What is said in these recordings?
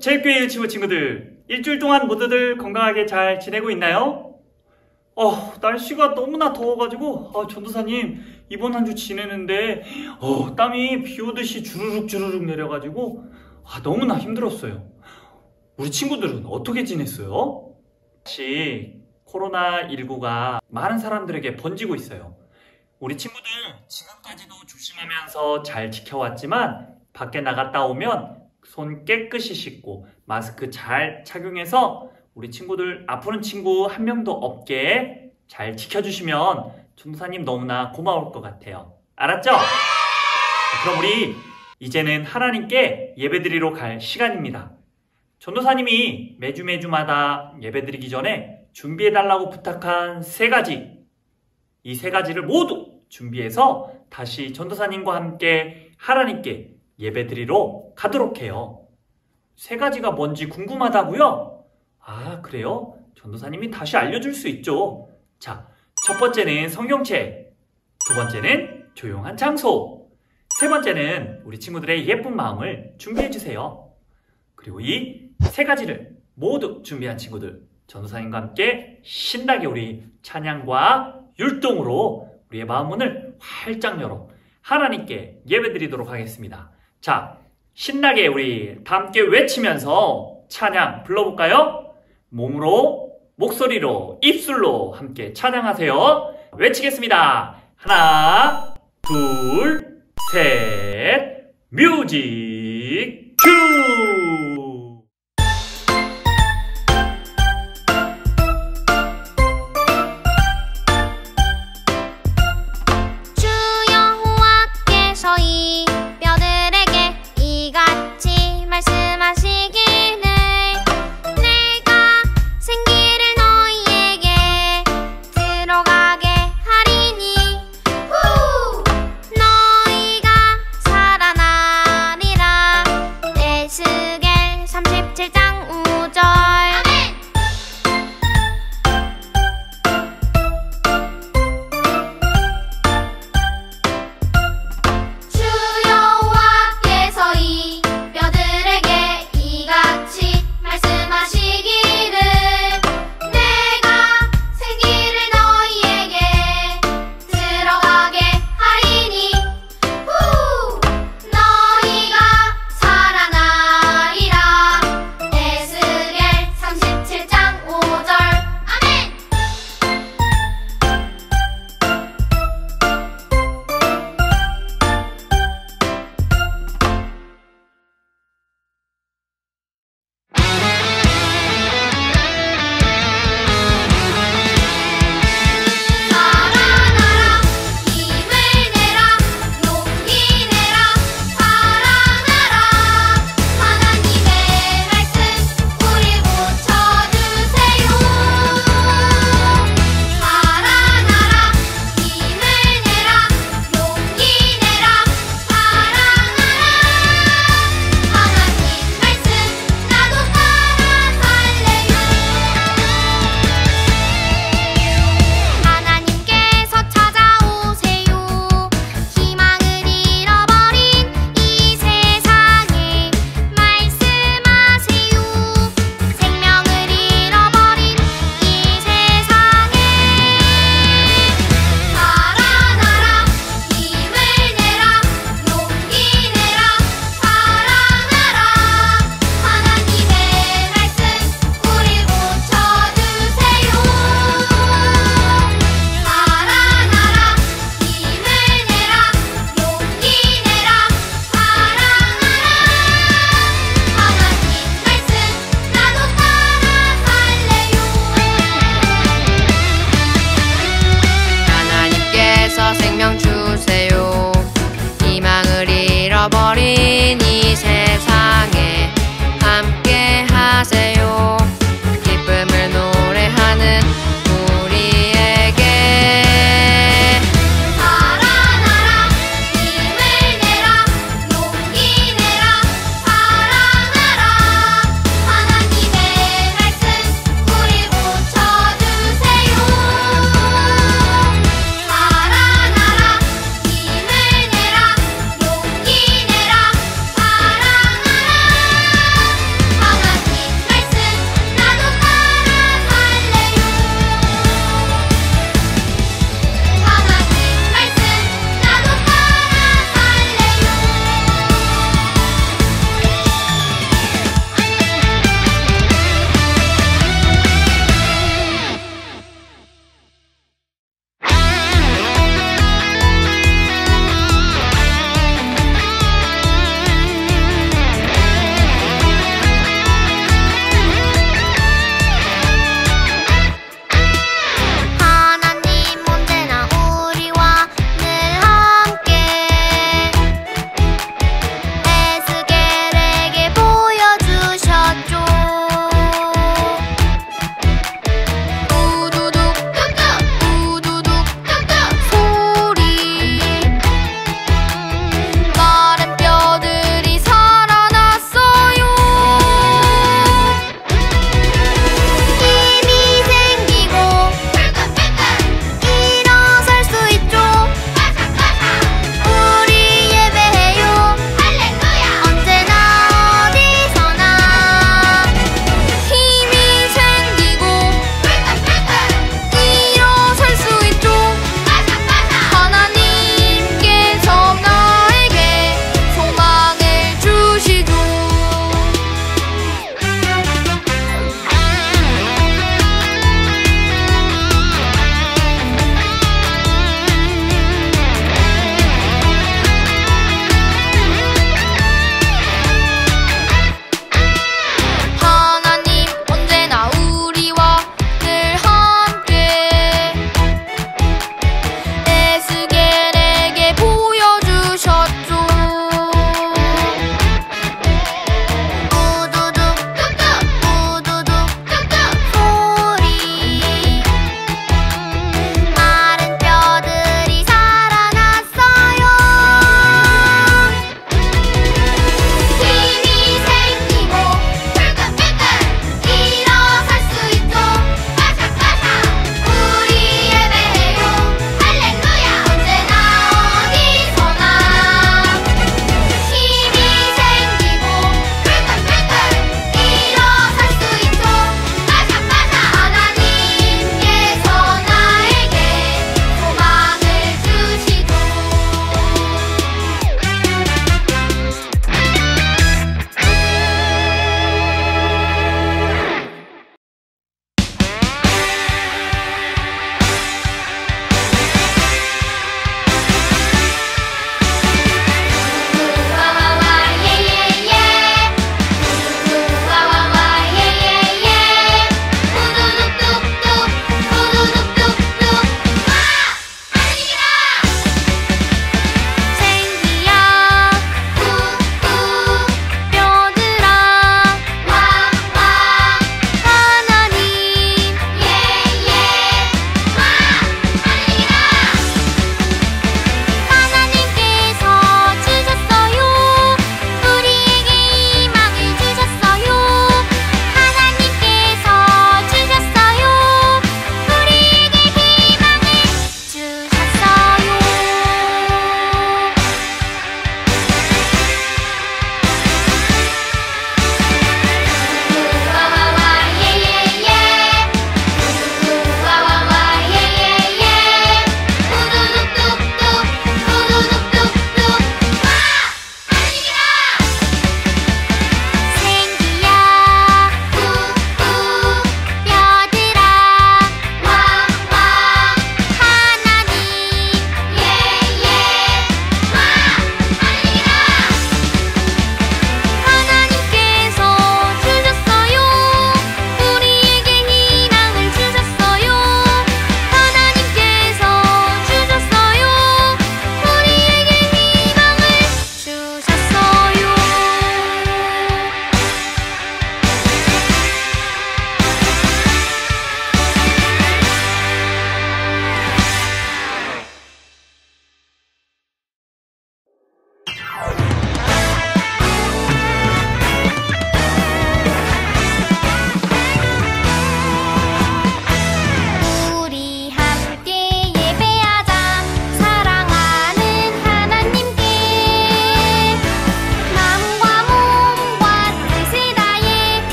제일교회 친구 친구들, 일주일 동안 모두들 건강하게 잘 지내고 있나요? 날씨가 너무나 더워가지고 전도사님 이번 한 주 지내는데 땀이 비 오듯이 주르륵 내려가지고 너무나 힘들었어요. 우리 친구들은 어떻게 지냈어요? 혹시 코로나19가 많은 사람들에게 번지고 있어요. 우리 친구들 지금까지도 조심하면서 잘 지켜왔지만 밖에 나갔다 오면 손 깨끗이 씻고 마스크 잘 착용해서 우리 친구들 아프는 친구 한 명도 없게 잘 지켜주시면 전도사님 너무나 고마울 것 같아요. 알았죠? 그럼 우리 이제는 하나님께 예배드리러 갈 시간입니다. 전도사님이 매주마다 예배드리기 전에 준비해달라고 부탁한 3가지, 이 3가지를 모두 준비해서 다시 전도사님과 함께 하나님께 예배드리러 가도록 해요. 3가지가 뭔지 궁금하다고요? 그래요? 전도사님이 다시 알려줄 수 있죠. 자, 첫 번째는 성경책, 두 번째는 조용한 장소, 세 번째는 우리 친구들의 예쁜 마음을 준비해주세요. 그리고 이 3가지를 모두 준비한 친구들, 전도사님과 함께 신나게 우리 찬양과 율동으로 우리의 마음문을 활짝 열어 하나님께 예배드리도록 하겠습니다. 자, 신나게 우리 다 함께 외치면서 찬양 불러볼까요? 몸으로, 목소리로, 입술로 함께 찬양하세요. 외치겠습니다. 하나, 둘, 셋, 뮤직 큐! 예수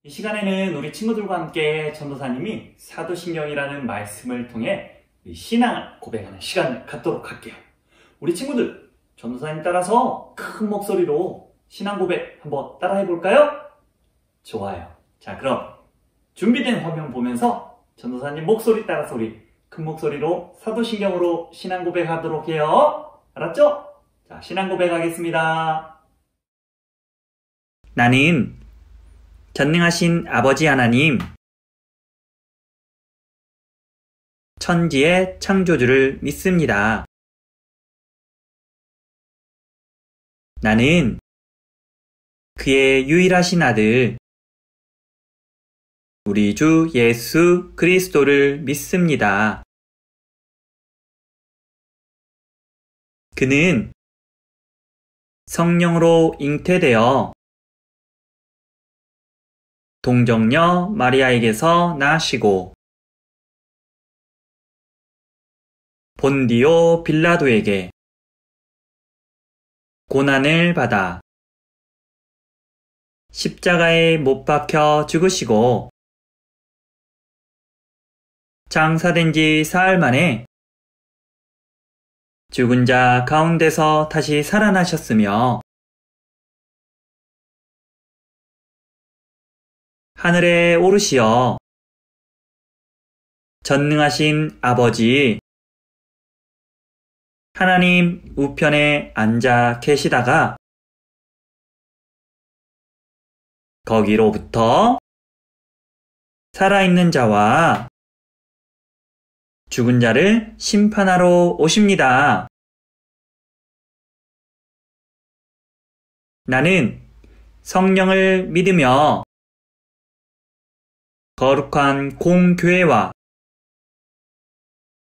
이 시간에는 우리 친구들과 함께 전도사님이 사도신경이라는 말씀을 통해 신앙을 고백하는 시간을 갖도록 할게요. 우리 친구들, 전도사님 따라서 큰 목소리로 신앙 고백 한번 따라해 볼까요? 좋아요. 자, 그럼 준비된 화면 보면서 전도사님 목소리 따라서 우리 큰 목소리로 사도신경으로 신앙 고백하도록 해요. 알았죠? 자, 신앙 고백하겠습니다. 나는 전능하신 아버지 하나님, 천지의 창조주를 믿습니다. 나는 그의 유일하신 아들, 우리 주 예수 그리스도를 믿습니다. 그는 성령으로 잉태되어 동정녀 마리아에게서 나시고 본디오 빌라도에게 고난을 받아 십자가에 못 박혀 죽으시고 장사된 지 사흘 만에 죽은 자 가운데서 다시 살아나셨으며 하늘에 오르시어 전능하신 아버지 하나님 우편에 앉아 계시다가 거기로부터 살아있는 자와 죽은 자를 심판하러 오십니다. 나는 성령을 믿으며 거룩한 공교회와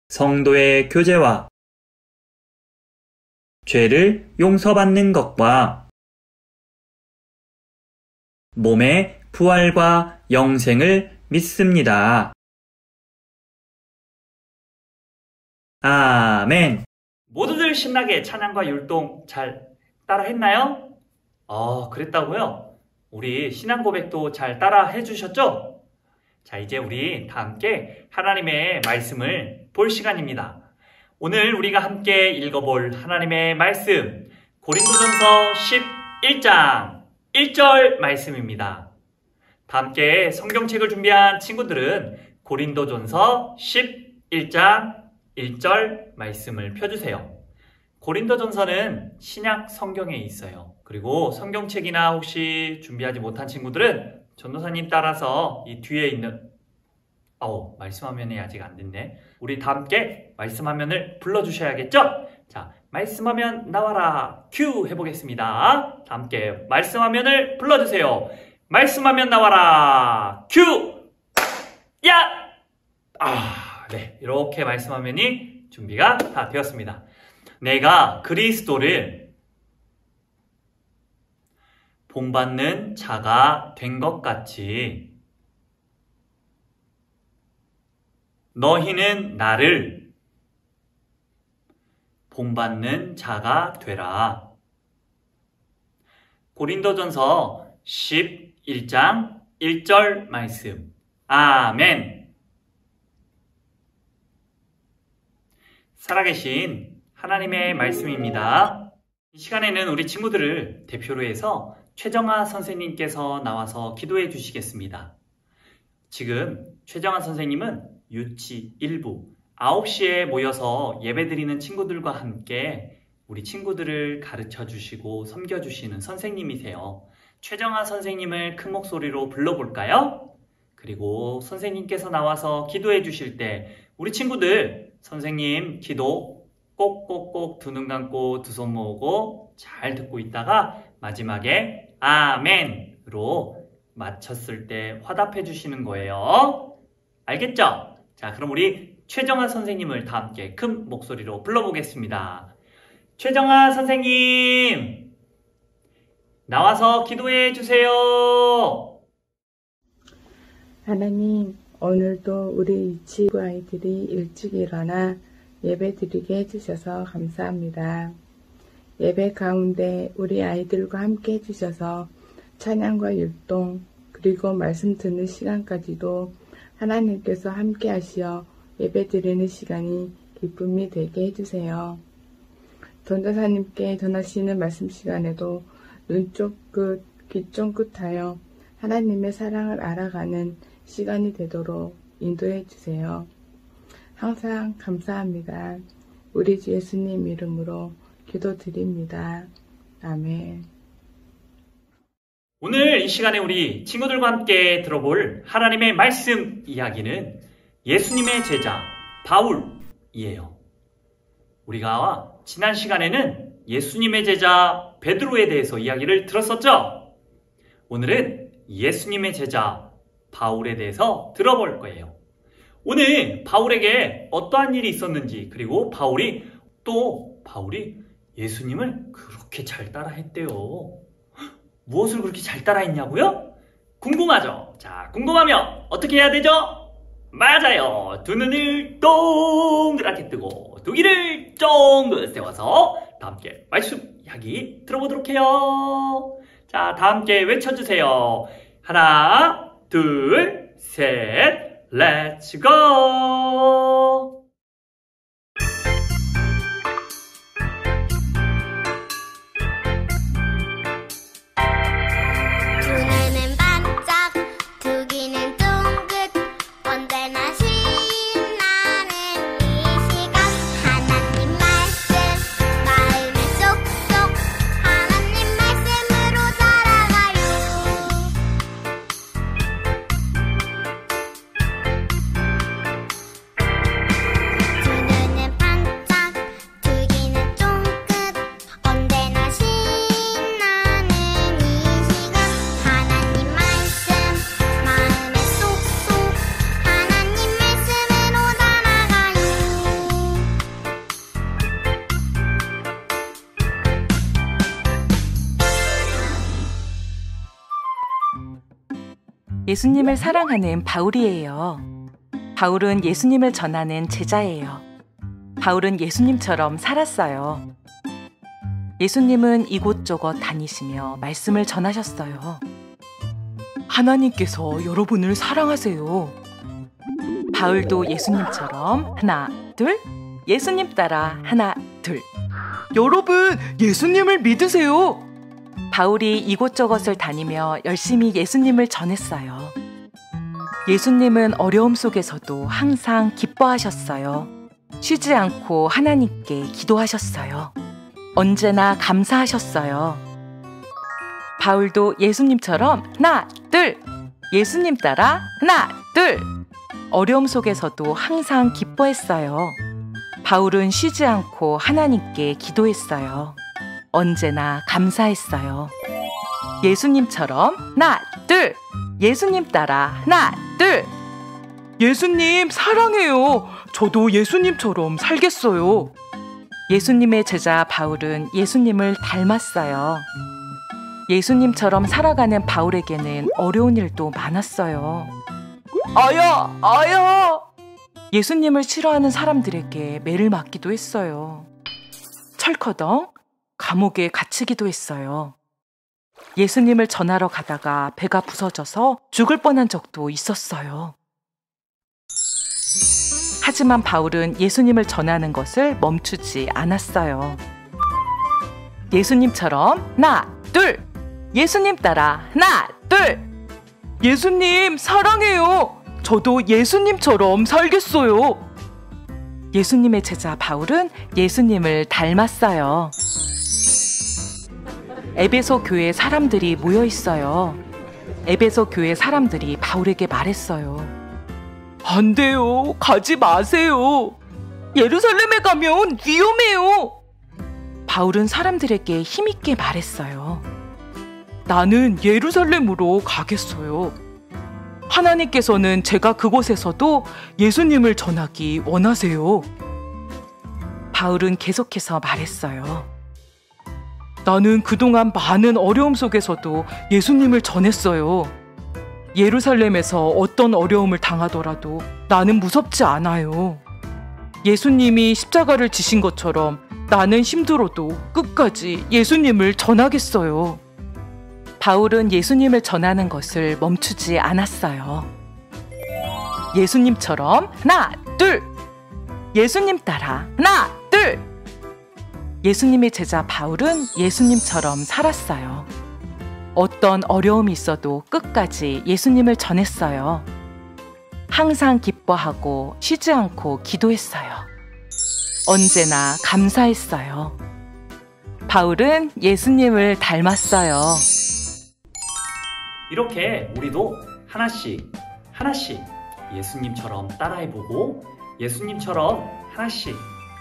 성도의 교제와 죄를 용서받는 것과 몸의 부활과 영생을 믿습니다. 아멘. 모두들 신나게 찬양과 율동 잘 따라 했나요? 그랬다고요? 우리 신앙 고백도 잘 따라 해주셨죠? 자, 이제 우리 다 함께 하나님의 말씀을 볼 시간입니다. 오늘 우리가 함께 읽어볼 하나님의 말씀, 고린도전서 11장 1절 말씀입니다. 다 함께 성경책을 준비한 친구들은 고린도전서 11장 1절 말씀을 펴주세요. 고린도전서는 신약 성경에 있어요. 그리고 성경책이나 혹시 준비하지 못한 친구들은 전도사님 따라서 이 뒤에 있는 말씀 화면이 아직 안 됐네. 우리 다 함께 말씀 화면을 불러주셔야겠죠? 자, 말씀 화면 나와라 큐 해보겠습니다. 다 함께 말씀 화면을 불러주세요. 말씀 화면 나와라 큐! 야! 네, 이렇게 말씀 화면이 준비가 다 되었습니다. 내가 그리스도를 본받는 자가 된 것 같이 너희는 나를 본받는 자가 되라. 고린도전서 11장 1절 말씀. 아멘. 살아계신 하나님의 말씀입니다. 이 시간에는 우리 친구들을 대표로 해서 최정아 선생님께서 나와서 기도해 주시겠습니다. 지금 최정아 선생님은 유치 1부 9시에 모여서 예배드리는 친구들과 함께 우리 친구들을 가르쳐 주시고 섬겨 주시는 선생님이세요. 최정아 선생님을 큰 목소리로 불러볼까요? 그리고 선생님께서 나와서 기도해 주실 때 우리 친구들 선생님 기도 꼭꼭꼭 두 눈 감고 두 손 모으고 잘 듣고 있다가 마지막에 아멘으로 마쳤을 때 화답해 주시는 거예요. 알겠죠? 자, 그럼 우리 최정아 선생님을 다 함께 큰 목소리로 불러보겠습니다. 최정아 선생님, 나와서 기도해 주세요. 하나님, 오늘도 우리 유치부 아이들이 일찍 일어나 예배드리게 해주셔서 감사합니다. 예배 가운데 우리 아이들과 함께 해주셔서 찬양과 율동, 그리고 그리고 말씀 듣는 시간까지도 하나님께서 함께 하시어 예배드리는 시간이 기쁨이 되게 해주세요. 전도사님께 전하시는 말씀 시간에도 눈쪽 끝, 귀쪽 끝하여 하나님의 사랑을 알아가는 시간이 되도록 인도해 주세요. 항상 감사합니다. 우리 주 예수님 이름으로 기도드립니다. 아멘. 오늘 이 시간에 우리 친구들과 함께 들어볼 하나님의 말씀 이야기는 예수님의 제자 바울이에요. 우리가 지난 시간에는 예수님의 제자 베드로에 대해서 이야기를 들었었죠? 오늘은 예수님의 제자 바울에 대해서 들어볼 거예요. 오늘 바울에게 어떠한 일이 있었는지, 그리고 바울이 예수님을 그렇게 잘 따라했대요. 무엇을 그렇게 잘 따라했냐고요? 궁금하죠? 자, 궁금하면 어떻게 해야 되죠? 맞아요. 두 눈을 동그랗게 뜨고 두 귀를 쫑긋 세워서 다 함께 말씀 이야기 들어보도록 해요. 자, 다 함께 외쳐주세요. 하나, 둘, 셋, 렛츠 고! 예수님을 사랑하는 바울이에요. 바울은 예수님을 전하는 제자예요. 바울은 예수님처럼 살았어요. 예수님은 이곳저곳 다니시며 말씀을 전하셨어요. 하나님께서 여러분을 사랑하세요. 바울도 예수님처럼 하나, 둘, 예수님 따라 하나, 둘. 여러분, 예수님을 믿으세요. 바울이 이곳저곳을 다니며 열심히 예수님을 전했어요. 예수님은 어려움 속에서도 항상 기뻐하셨어요. 쉬지 않고 하나님께 기도하셨어요. 언제나 감사하셨어요. 바울도 예수님처럼 하나, 둘, 예수님 따라 하나, 둘. 어려움 속에서도 항상 기뻐했어요. 바울은 쉬지 않고 하나님께 기도했어요. 언제나 감사했어요. 예수님처럼 하나, 둘, 예수님 따라 하나, 둘. 예수님 사랑해요. 저도 예수님처럼 살겠어요. 예수님의 제자 바울은 예수님을 닮았어요. 예수님처럼 살아가는 바울에게는 어려운 일도 많았어요. 아야! 예수님을 싫어하는 사람들에게 매를 맞기도 했어요. 철커덩 감옥에 갇히기도 했어요. 예수님을 전하러 가다가 배가 부서져서 죽을 뻔한 적도 있었어요. 하지만 바울은 예수님을 전하는 것을 멈추지 않았어요. 예수님처럼 하나, 둘, 예수님 따라 하나, 둘. 예수님 사랑해요. 저도 예수님처럼 살겠어요. 예수님의 제자 바울은 예수님을 닮았어요. 에베소 교회 사람들이 모여 있어요. 에베소 교회 사람들이 바울에게 말했어요. 안 돼요. 가지 마세요. 예루살렘에 가면 위험해요. 바울은 사람들에게 힘있게 말했어요. 나는 예루살렘으로 가겠어요. 하나님께서는 제가 그곳에서도 예수님을 전하기 원하세요. 바울은 계속해서 말했어요. 나는 그동안 많은 어려움 속에서도 예수님을 전했어요. 예루살렘에서 어떤 어려움을 당하더라도 나는 무섭지 않아요. 예수님이 십자가를 지신 것처럼 나는 힘들어도 끝까지 예수님을 전하겠어요. 바울은 예수님을 전하는 것을 멈추지 않았어요. 예수님처럼 하나, 둘! 예수님 따라 하나, 둘! 예수님의 제자 바울은 예수님처럼 살았어요. 어떤 어려움이 있어도 끝까지 예수님을 전했어요. 항상 기뻐하고 쉬지 않고 기도했어요. 언제나 감사했어요. 바울은 예수님을 닮았어요. 이렇게 우리도 하나씩 하나씩 예수님처럼 따라해보고 예수님처럼 하나씩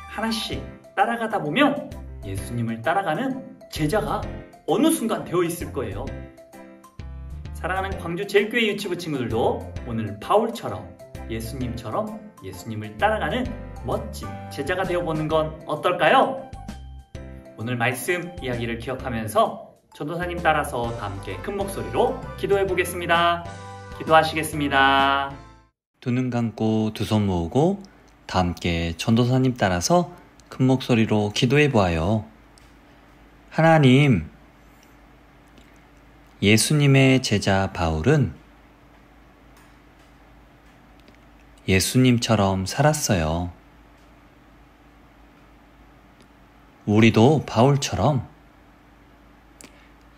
하나씩 따라가다 보면 예수님을 따라가는 제자가 어느 순간 되어 있을 거예요. 사랑하는 광주 제일교회 유치부 친구들도 오늘 바울처럼 예수님처럼 예수님을 따라가는 멋진 제자가 되어보는 건 어떨까요? 오늘 말씀 이야기를 기억하면서 전도사님 따라서 다 함께 큰 목소리로 기도해 보겠습니다. 기도하시겠습니다. 두 눈 감고 두 손 모으고 다 함께 전도사님 따라서 큰 목소리로 기도해 보아요. 하나님, 예수님의 제자 바울은 예수님처럼 살았어요. 우리도 바울처럼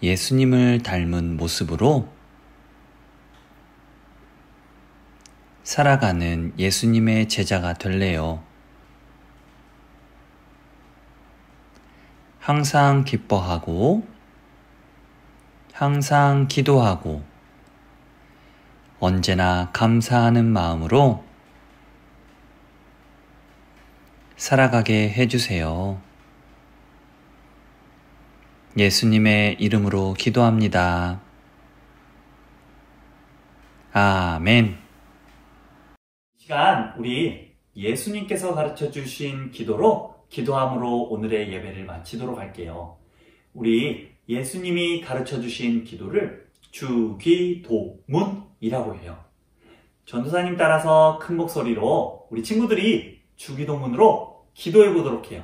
예수님을 닮은 모습으로 살아가는 예수님의 제자가 될래요. 항상 기뻐하고 항상 기도하고 언제나 감사하는 마음으로 살아가게 해주세요. 예수님의 이름으로 기도합니다. 아멘. 이 시간 우리 예수님께서 가르쳐 주신 기도로 기도함으로 오늘의 예배를 마치도록 할게요. 우리 예수님이 가르쳐 주신 기도를 주기도문이라고 해요. 전도사님 따라서 큰 목소리로 우리 친구들이 주기도문으로 기도해 보도록 해요.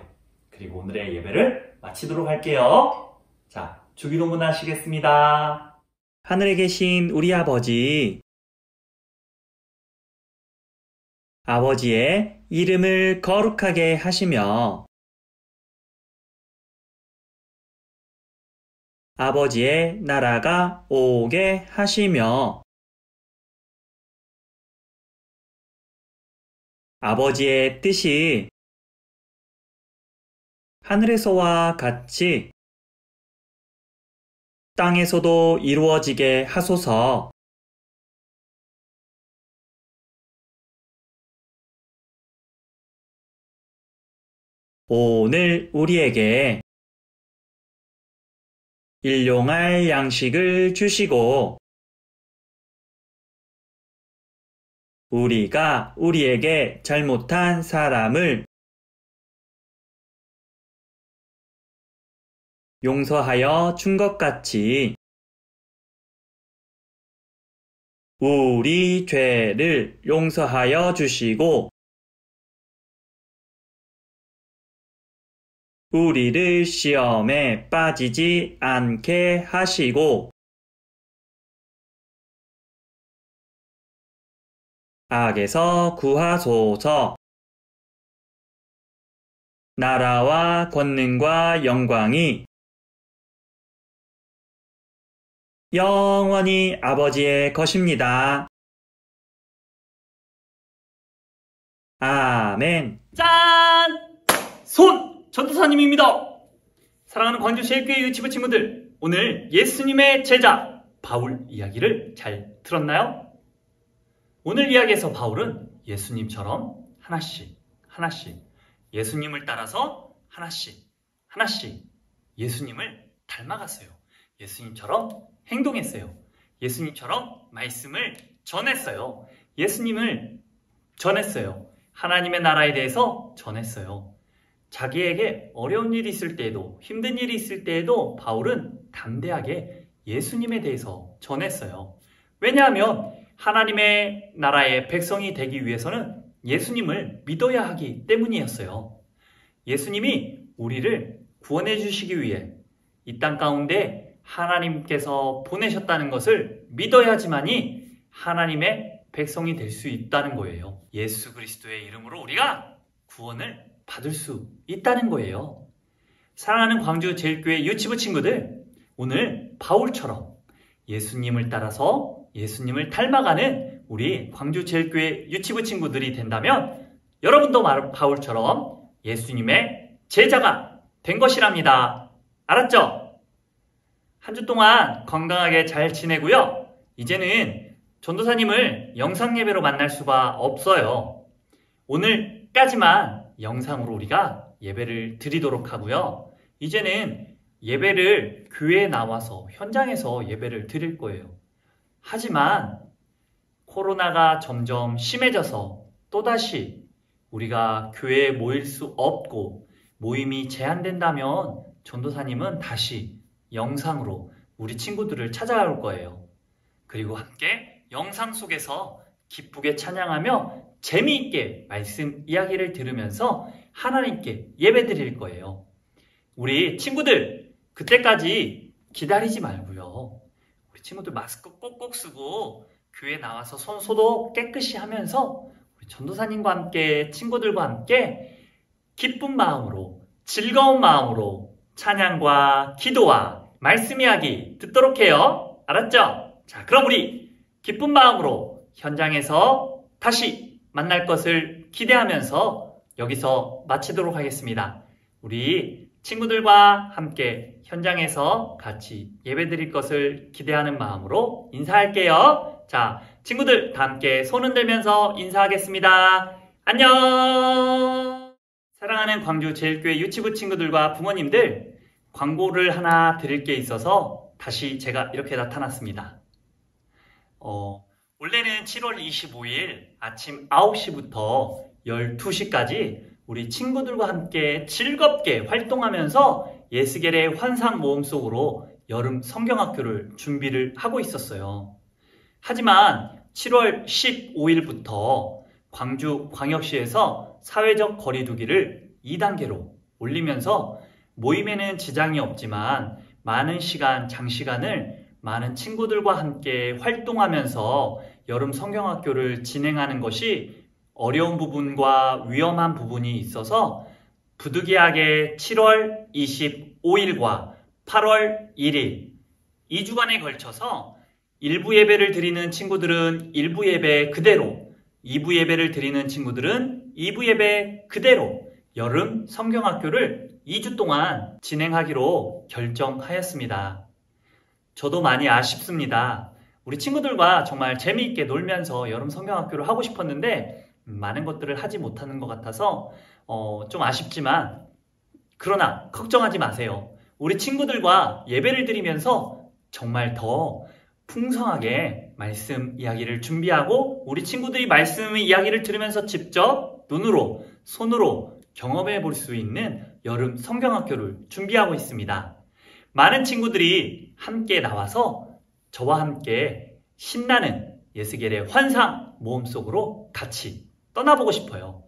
그리고 오늘의 예배를 마치도록 할게요. 자, 주기도문 하시겠습니다. 하늘에 계신 우리 아버지, 아버지의 이름을 거룩하게 하시며 아버지의 나라가 오게 하시며 아버지의 뜻이 하늘에서와 같이 땅에서도 이루어지게 하소서. 오늘 우리에게 일용할 양식을 주시고 우리가 우리에게 잘못한 사람을 용서하여 준 것 같이 우리 죄를 용서하여 주시고 우리를 시험에 빠지지 않게 하시고 악에서 구하소서. 나라와 권능과 영광이 영원히 아버지의 것입니다. 아멘. 짠! 손! 전도사님입니다. 사랑하는 광주 제일교회 유치부 친구들, 오늘 예수님의 제자 바울 이야기를 잘 들었나요? 오늘 이야기에서 바울은 예수님처럼 하나씩 하나씩 예수님을 따라서 하나씩 하나씩 예수님을 닮아갔어요. 예수님처럼 행동했어요. 예수님처럼 말씀을 전했어요. 예수님을 전했어요. 하나님의 나라에 대해서 전했어요. 자기에게 어려운 일이 있을 때에도 힘든 일이 있을 때에도 바울은 담대하게 예수님에 대해서 전했어요. 왜냐하면 하나님의 나라의 백성이 되기 위해서는 예수님을 믿어야 하기 때문이었어요. 예수님이 우리를 구원해 주시기 위해 이 땅 가운데 하나님께서 보내셨다는 것을 믿어야지만이 하나님의 백성이 될 수 있다는 거예요. 예수 그리스도의 이름으로 우리가 구원을 받을 수 있다는 거예요. 사랑하는 광주 제일교회 유치부 친구들, 오늘 바울처럼 예수님을 따라서 예수님을 닮아가는 우리 광주 제일교회 유치부 친구들이 된다면 여러분도 바울처럼 예수님의 제자가 된 것이랍니다. 알았죠? 한 주 동안 건강하게 잘 지내고요. 이제는 전도사님을 영상 예배로 만날 수가 없어요. 오늘까지만 영상으로 우리가 예배를 드리도록 하고요. 이제는 예배를 교회에 나와서 현장에서 예배를 드릴 거예요. 하지만 코로나가 점점 심해져서 또다시 우리가 교회에 모일 수 없고 모임이 제한된다면 전도사님은 다시 영상으로 우리 친구들을 찾아올 거예요. 그리고 함께 영상 속에서 기쁘게 찬양하며 재미있게 말씀 이야기를 들으면서 하나님께 예배 드릴 거예요. 우리 친구들, 그때까지 기다리지 말고요. 우리 친구들 마스크 꼭꼭 쓰고 교회 나와서 손 소독 깨끗이 하면서 우리 전도사님과 함께 친구들과 함께 기쁜 마음으로 즐거운 마음으로 찬양과 기도와 말씀 이야기 듣도록 해요. 알았죠? 자, 그럼 우리 기쁜 마음으로 현장에서 다시 만날 것을 기대하면서 여기서 마치도록 하겠습니다. 우리 친구들과 함께 현장에서 같이 예배드릴 것을 기대하는 마음으로 인사할게요. 자, 친구들 다 함께 손 흔들면서 인사하겠습니다. 안녕! 사랑하는 광주 제일교회 유치부 친구들과 부모님들, 광고를 하나 드릴 게 있어서 다시 제가 이렇게 나타났습니다. 원래는 7월 25일 아침 9시부터 12시까지 우리 친구들과 함께 즐겁게 활동하면서 예스겔의 환상 모험 속으로 여름 성경학교를 준비를 하고 있었어요. 하지만 7월 15일부터 광주광역시에서 사회적 거리두기를 2단계로 올리면서 모임에는 지장이 없지만 많은 시간, 장시간을 많은 친구들과 함께 활동하면서 여름 성경학교를 진행하는 것이 어려운 부분과 위험한 부분이 있어서 부득이하게 7월 25일과 8월 1일 2주간에 걸쳐서 1부 예배를 드리는 친구들은 1부 예배 그대로, 2부 예배를 드리는 친구들은 2부 예배 그대로 여름 성경학교를 2주 동안 진행하기로 결정하였습니다. 저도 많이 아쉽습니다. 우리 친구들과 정말 재미있게 놀면서 여름 성경학교를 하고 싶었는데 많은 것들을 하지 못하는 것 같아서 좀 아쉽지만, 그러나 걱정하지 마세요. 우리 친구들과 예배를 드리면서 정말 더 풍성하게 말씀 이야기를 준비하고 우리 친구들이 말씀 이야기를 들으면서 직접 눈으로, 손으로 경험해 볼 수 있는 여름 성경학교를 준비하고 있습니다. 많은 친구들이 함께 나와서 저와 함께 신나는 예스겔의 환상 모험 속으로 같이 떠나보고 싶어요.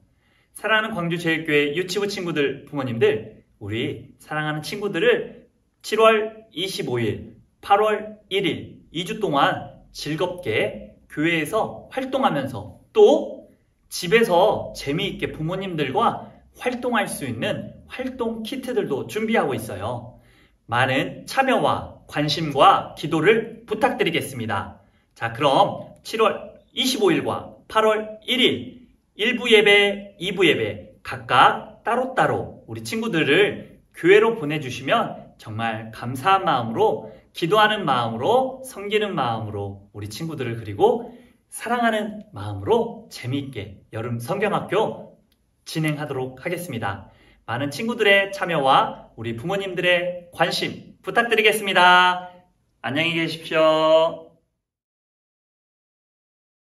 사랑하는 광주제일교회 유치부 친구들, 부모님들, 우리 사랑하는 친구들을 7월 25일, 8월 1일 2주 동안 즐겁게 교회에서 활동하면서 또 집에서 재미있게 부모님들과 활동할 수 있는 활동 키트들도 준비하고 있어요. 많은 참여와 관심과 기도를 부탁드리겠습니다. 자, 그럼 7월 25일과 8월 1일 1부 예배, 2부 예배 각각 따로따로 우리 친구들을 교회로 보내주시면 정말 감사한 마음으로, 기도하는 마음으로, 섬기는 마음으로 우리 친구들을 그리고 사랑하는 마음으로 재미있게 여름 성경학교 진행하도록 하겠습니다. 많은 친구들의 참여와 우리 부모님들의 관심 부탁드리겠습니다. 안녕히 계십시오.